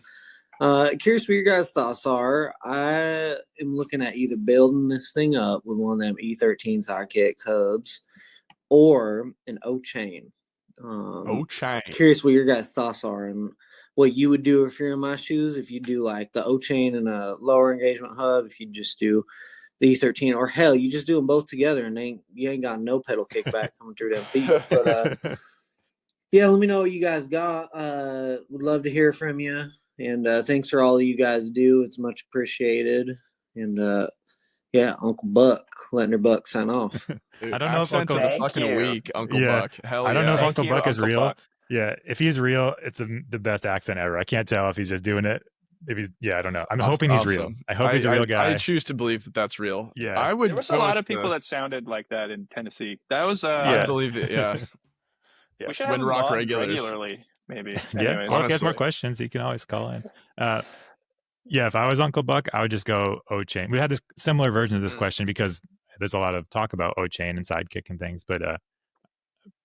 Curious what your guys' thoughts are. I am looking at either building this thing up with one of them E13 sidekick hubs or an O-chain. O-chain. Curious what your guys' thoughts are and what you would do if you're in my shoes. If you do like the O-chain and a lower engagement hub, if you just do the E13, or hell, you just do them both together and you ain't got no pedal kickback coming through them feet. But yeah, let me know what you guys got. Would love to hear from you. And thanks for all you guys do. It's much appreciated. And yeah, Uncle Buck, letting her Buck sign off. Dude, I don't know if accent Uncle of the fucking week, Uncle Buck. Hell I don't know if Uncle Buck is real. Buck. Yeah, if he's real, it's the best accent ever. I can't tell if he's just doing it. If he's, I don't know. I'm hoping he's real. I hope he's a real guy. I choose to believe that that's real. Yeah, I would. There was a lot of people that sounded like that in Tennessee. That was. I believe it. Yeah. We should have him rock on regularly. Maybe. Yeah. Well, if he has more questions, he can always call in. Yeah, if I was Uncle Buck, I would just go O-chain. We had this similar version of this question because there's a lot of talk about O-chain and sidekick and things, but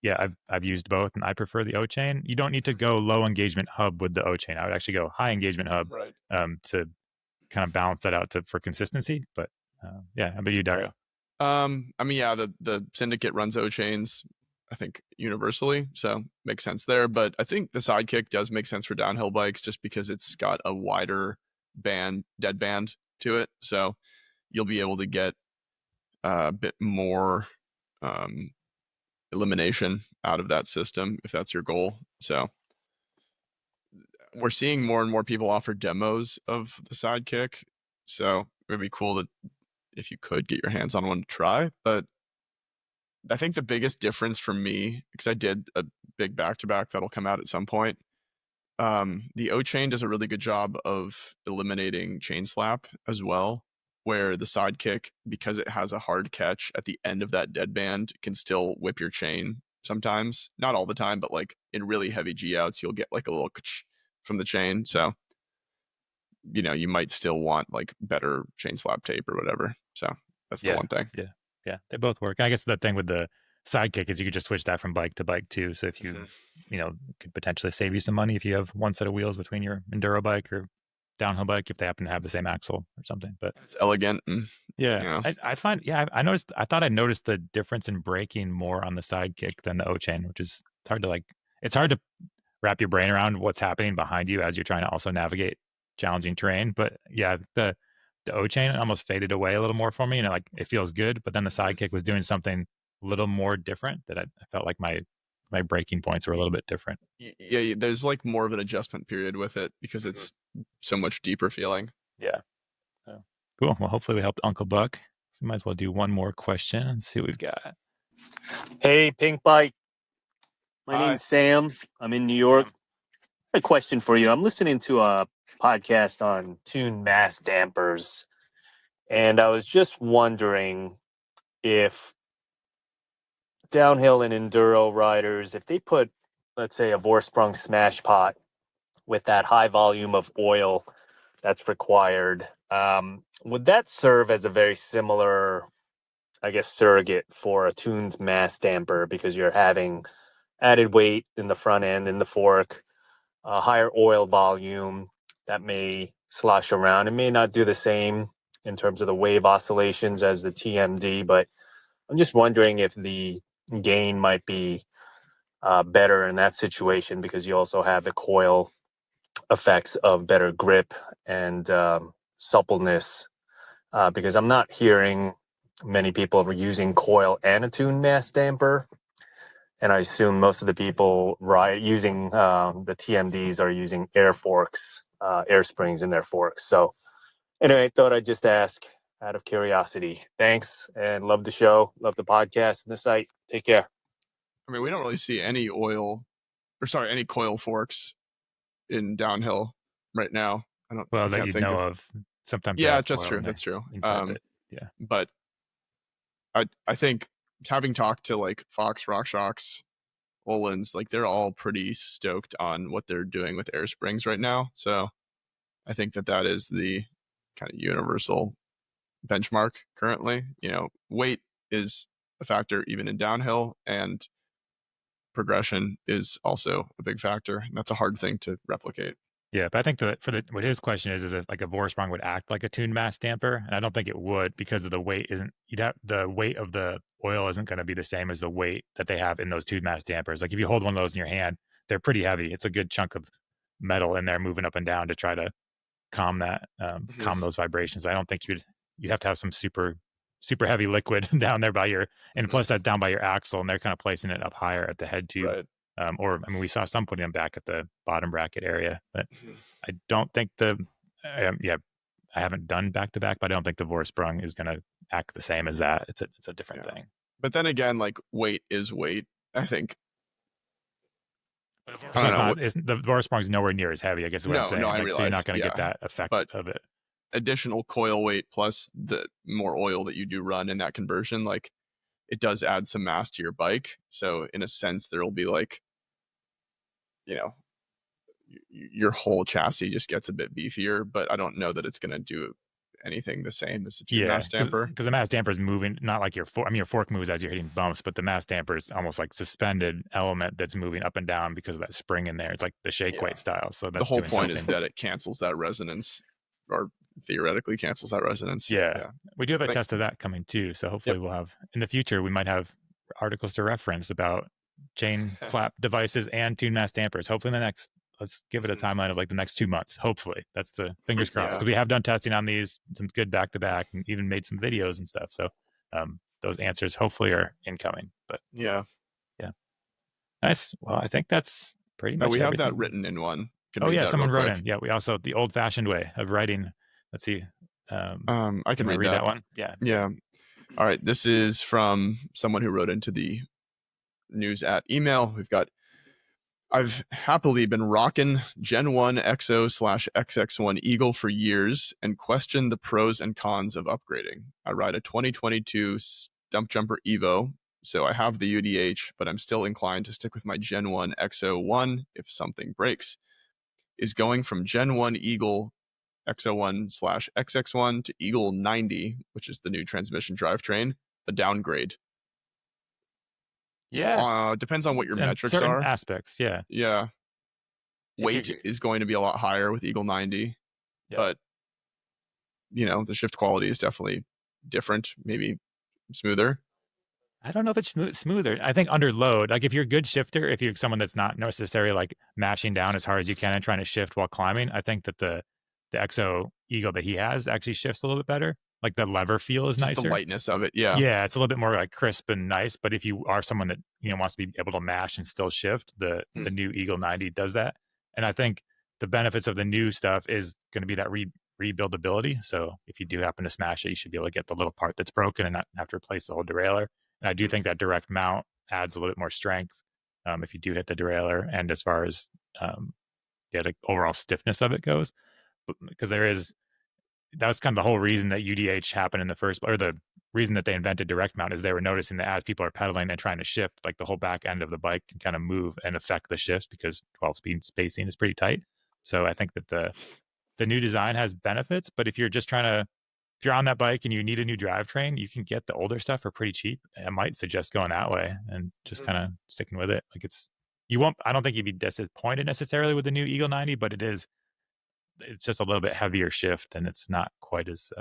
yeah, I've used both and I prefer the O-chain. You don't need to go low engagement hub with the O-chain. I would actually go high engagement hub to kind of balance that out for consistency. But yeah, how about you, Dario? I mean, yeah, the syndicate runs O-chains, I think, universally, so makes sense there. But I think the sidekick does make sense for downhill bikes just because it's got a wider dead band to it, so you'll be able to get a bit more elimination out of that system if that's your goal. So we're seeing more and more people offer demos of the sidekick, so it'd be cool to, if you could, get your hands on one to try. But I think the biggest difference for me, because I did a big back-to-back that'll come out at some point, the O-chain does a really good job of eliminating chain slap as well, where the sidekick, because it has a hard catch at the end of that dead band, can still whip your chain sometimes. Not all the time, but like in really heavy G-outs, you'll get like a little from the chain. So, you might still want like better chain slap tape or whatever. So that's the one thing. Yeah, they both work. And I guess the thing with the sidekick is you could just switch that from bike to bike too. So if you, could potentially save you some money if you have one set of wheels between your enduro bike or downhill bike, if they happen to have the same axle or something. But it's elegant. I find, I thought I noticed the difference in braking more on the sidekick than the O-chain, which is it's hard to wrap your brain around what's happening behind you as you're trying to also navigate challenging terrain. But yeah, the O-chain almost faded away a little more for me. Like it feels good, but then the sidekick was doing something a little more different that I felt like my braking points were a little bit different. Yeah, there's like more of an adjustment period with it because it's so much deeper feeling. Yeah. So, cool. Well, hopefully we helped Uncle Buck. So we might as well do one more question and see what we've got. Hey, Pinkbike. My name's Sam. I'm in New York. A question for you. I'm listening to a podcast on tuned mass dampers, and I was just wondering if downhill and enduro riders, if they put, let's say, a Vorsprung smash pot with that high volume of oil that's required, would that serve as a very similar, I guess, surrogate for a tuned mass damper, because you're having added weight in the front end, in the fork, a higher oil volume that may slosh around. It may not do the same in terms of the wave oscillations as the TMD, but I'm just wondering if the gain might be better in that situation because you also have the coil effects of better grip and suppleness. Because I'm not hearing many people are using coil and a tuned mass damper. And I assume most of the people using the TMDs are using air forks, air springs in their forks. So anyway, I thought I'd just ask out of curiosity. Thanks, and love the show, love the podcast and the site. Take care. I mean, we don't really see any any coil forks in downhill right now. Well, I that can't you think know of. of. Sometimes Yeah, that's true. That's true. Yeah. But I think having talked to like Fox, RockShox, Olin's, like they're all pretty stoked on what they're doing with air springs right now. So I think that is the kind of universal benchmark currently. You know, weight is a factor even in downhill, and progression is also a big factor. And that's a hard thing to replicate. Yeah, but I think what his question is if like a Vorsprung would act like a tuned mass damper, and I don't think it would because of the weight the weight of the oil isn't going to be the same as the weight that they have in those tuned mass dampers. Like if you hold one of those in your hand, they're pretty heavy. It's a good chunk of metal in there moving up and down to try to calm calm those vibrations. I don't think you'd have to have some super heavy liquid down there by your, and plus that's down by your axle, and they're kind of placing it up higher at the head tube. Right. Or I mean, we saw some putting them back at the bottom bracket area, but I don't think I haven't done back to back, but I don't think the Vorsprung is going to act the same as that. It's a different thing. But then again, like weight is weight. I think. The Vorsprung is nowhere near as heavy, I guess is what I'm saying. No, I like, realize. So you're not going to get that effect of it. Additional coil weight plus the more oil that you do run in that conversion, like it does add some mass to your bike. So in a sense, there will be like, you know, your whole chassis just gets a bit beefier, but I don't know that it's going to do anything the same as a mass damper. Because the mass damper is moving, not like your fork. I mean, your fork moves as you're hitting bumps, but the mass damper is almost like suspended element that's moving up and down because of that spring in there. It's like the shake weight style. So that's the whole point is that it cancels that resonance, or theoretically cancels that resonance. Yeah. We do have a test of that coming too. So hopefully we'll have, in the future, we might have articles to reference about chain slap devices and tuned mass dampers. Hopefully let's give it a timeline of like the next 2 months. Hopefully that's the fingers crossed, because we have done testing on these, some good back to back, and even made some videos and stuff. So those answers hopefully are incoming. But yeah. Nice. Well, I think that's pretty much. We have everything. that written in one. Someone wrote in. Yeah, we also the old fashioned way of writing. Let's see. I can read that one. Yeah. All right. This is from someone who wrote into the news at email. We've got, I've happily been rocking Gen 1 XO/XX1 Eagle for years and questioned the pros and cons of upgrading. I ride a 2022 Stump Jumper Evo, so I have the UDH, but I'm still inclined to stick with my Gen 1 XO1 if something breaks. Is going from Gen 1 Eagle XO1/XX1 to Eagle 90, which is the new transmission drivetrain, a downgrade? Yeah. Depends on what your metrics are. Aspects, yeah. Yeah. Weight is going to be a lot higher with Eagle 90, but the shift quality is definitely different, maybe smoother. I don't know if it's smoother. I think under load, like if you're a good shifter, if you're someone that's not necessarily like mashing down as hard as you can and trying to shift while climbing, I think that the XO Eagle that he has actually shifts a little bit better. Like the lever feel is nicer. The lightness of it, yeah. Yeah, it's a little bit more like crisp and nice. But if you are someone that wants to be able to mash and still shift, the new Eagle 90 does that. And I think the benefits of the new stuff is going to be that rebuildability. So if you do happen to smash it, you should be able to get the little part that's broken and not have to replace the whole derailleur. And I do think that direct mount adds a little bit more strength if you do hit the derailleur, and as far as the overall stiffness of it goes, because that was kind of the whole reason that UDH happened in the first, or the reason that they invented direct mount, is they were noticing that as people are pedaling and trying to shift, like the whole back end of the bike can kind of move and affect the shifts because 12-speed spacing is pretty tight. So I think that the new design has benefits, but if you're on that bike and you need a new drivetrain, you can get the older stuff for pretty cheap. I might suggest going that way and just kind of sticking with it. Like I don't think you'd be disappointed necessarily with the new Eagle 90, but it's just a little bit heavier shift, and it's not quite as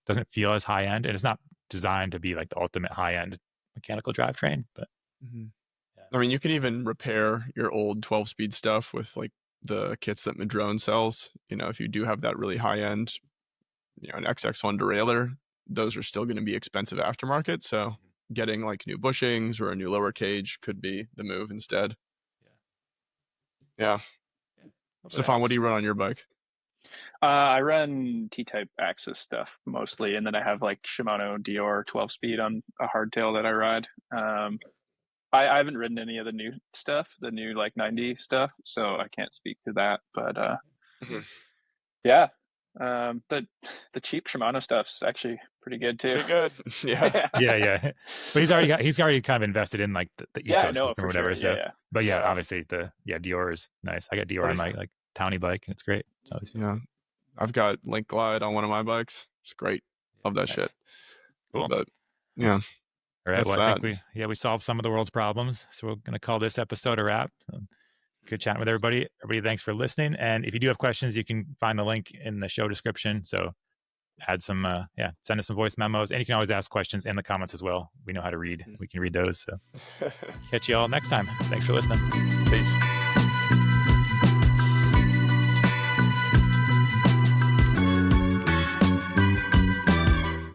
doesn't feel as high end, and it's not designed to be like the ultimate high end mechanical drivetrain. But I mean, you can even repair your old 12-speed stuff with like the kits that Madrone sells. You know, if you do have that really high end, an XX1 derailleur, those are still going to be expensive aftermarket. So getting like new bushings or a new lower cage could be the move instead. Yeah. Stefan, what do you run on your bike? I run T-type Axis stuff mostly, and then I have like Shimano Dior 12-speed on a hardtail that I ride. I haven't ridden any of the new stuff, the new like 90 stuff, so I can't speak to that. But yeah, the cheap Shimano stuff's actually pretty good too. Pretty good. Yeah. Yeah. But he's already kind of invested in like the ecosystem or whatever. Sure. So, but Yeah. obviously Dior is nice. I got Dior on my like townie bike, and it's great. It's always I've got Link Glide on one of my bikes. It's great. Love that shit. Cool. But yeah. All right. That's Well, I that. think we solved some of the world's problems. So we're going to call this episode a wrap. So, good chatting with everybody. Everybody, thanks for listening. And if you do have questions, you can find the link in the show description. So add some, send us some voice memos. And you can always ask questions in the comments as well. We know how to read. We can read those. So catch you all next time. Thanks for listening. Peace.